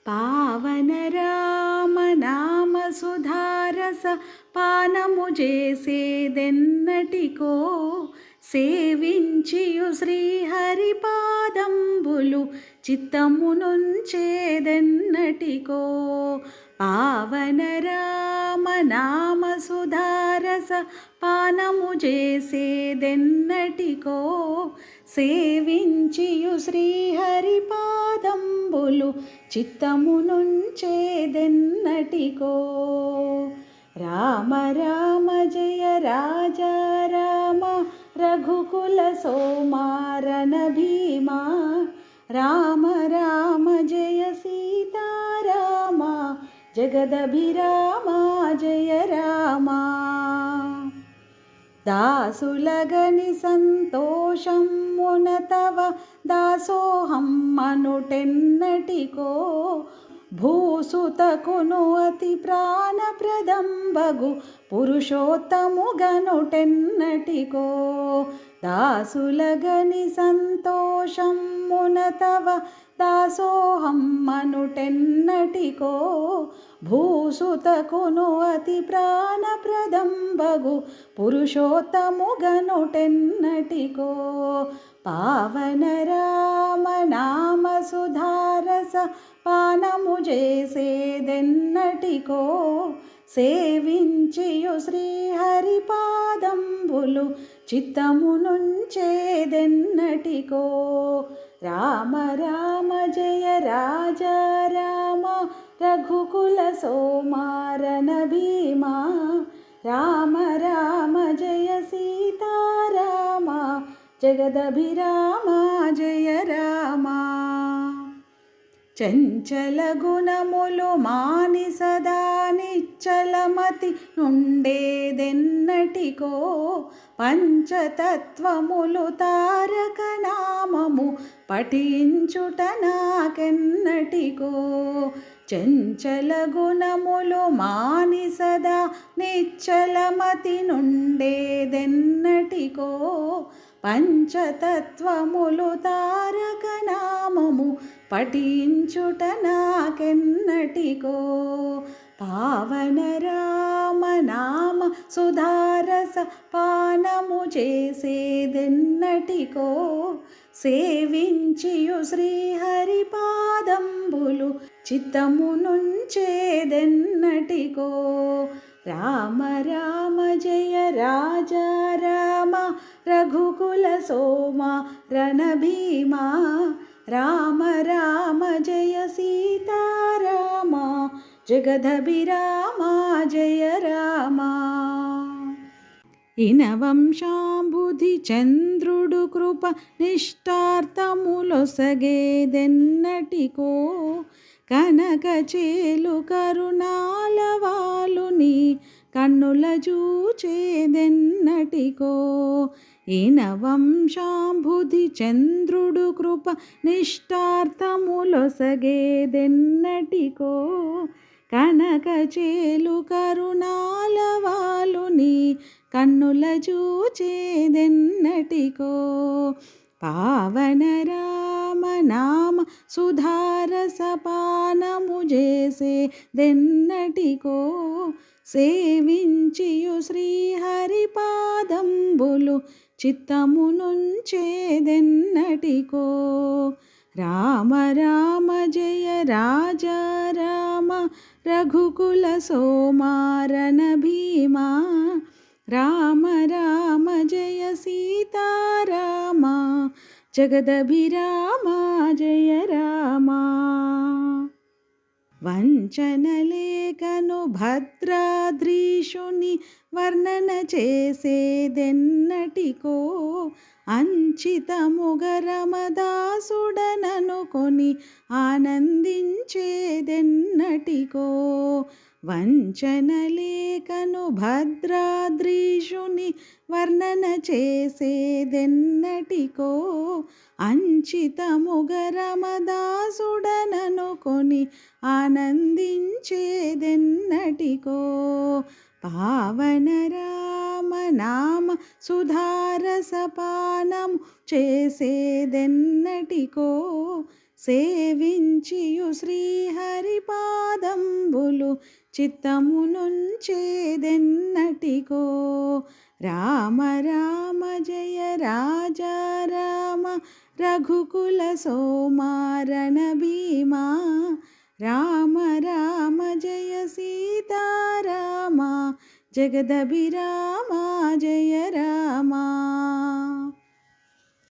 పావన రామ నామ సుధారస పానము చేసేదెన్నటికో సేవించియు శ్రీహరి పాదంబులు చిత్తమునుంచేదెన్నటికో పావన రామ నామ సుధారస పానము చేసేదెన్నటికో సేవించియు శ్రీహరి పాదంబులు చిత్తమునుంచేదెన్నటికో రామ రామ జయ రాజా రామ రఘుకుల సోమారణ భీమా రామ రామ జయ సీతారామ జగదభిరామ జయ రామ దాసులగని సంతోషమున తవ దాసోహం మనుటెన్నటికో భూసుతకును అతి ప్రాణప్రదంబగు పురుషోత్తముగనుటెన్నటికో దాసులగని సంతోషమున తవ దాసోహం మనుటెన్నటికో భూసుతకును అతి ప్రాణప్రదంబగు పురుషోత్తముగనుటెన్నటికో పావన రామ నామ సుధారస పానము చేసేదెన్నటికో సేవించియు శ్రీహరి పాదంబులు చిత్తమునుంచేదెన్నటికో రామ రామ జయ రాజా రామ రఘుకుల సోమారణ భీమా రామ రామ జయ సీతారామ జగదభిరామ జయ రామ చంచల గుణములు మాని సదా నిశ్చలమతి నుండేదెన్నటికో పంచతత్వములు తారక నామము పఠించుట నాకెన్నటికో చంచల గుణములు మాని సదా నిశ్చలమతి నుండేదెన్నటికో పంచతత్వములు తారక నామము పఠించుట నాకెన్నటికో పావన రామ నామ సుధారస పానము చేసేదెన్నటికో సేవించియు శ్రీహరి పాదంబులు చిత్తమునుంచేదెన్నటికో రామ రామ జయ రాజా రామ రఘుకుల సోమ రణభీమా రామ రామ జయ సీతారామ జగదభిరామ జయ రామ ఇనవంశాంబుధి చంద్రుడు కృప నిష్టార్థములొసగేదెన్నటికో కనక చేలు కరుణాలవాలుని కన్నుల చూచేదెన్నటికో ఇనవంశాంబుధి చంద్రుడు కృప నిష్టార్థములొసగేదెన్నటికో కనక చేలు కరుణాలవాలుని కన్నుల చూచేదెన్నటికో పావన రామ నామ సుధారస పానము చేసేదెన్నటికో సేవించియు శ్రీహరి పాదంబులు చిత్తమునుంచేదెన్నటికో రామ రామ జయ రాజా రామ రఘుకుల సోమారణ భీమా రామ రామ జయ సీతారామ జగదభిరామ జయ రామ వంచనలేఖను భద్రాద్రీషుని వర్ణన చేసేదెన్నటికో అంచితముగరమదాసుడననుకొని ఆనందించేదెన్నటికో వంచనలేఖను భద్రాద్రీషుని వర్ణన చేసేదెన్నటికో అంచితముగరమదాసుడననుకొని ఆనందించేదెన్నటికో పావన రామ నామ సుధారస పానము చేసేదెన్నటికో సేవించియు శ్రీహరిపాదంబులు చిత్తమునుంచేదెన్నటికో. రామ రామ జయ రాజా రామ రఘుకుల సోమారణ భీమా. రామ రామ జయ సీతారామ జగదభిరామ జయ రామ.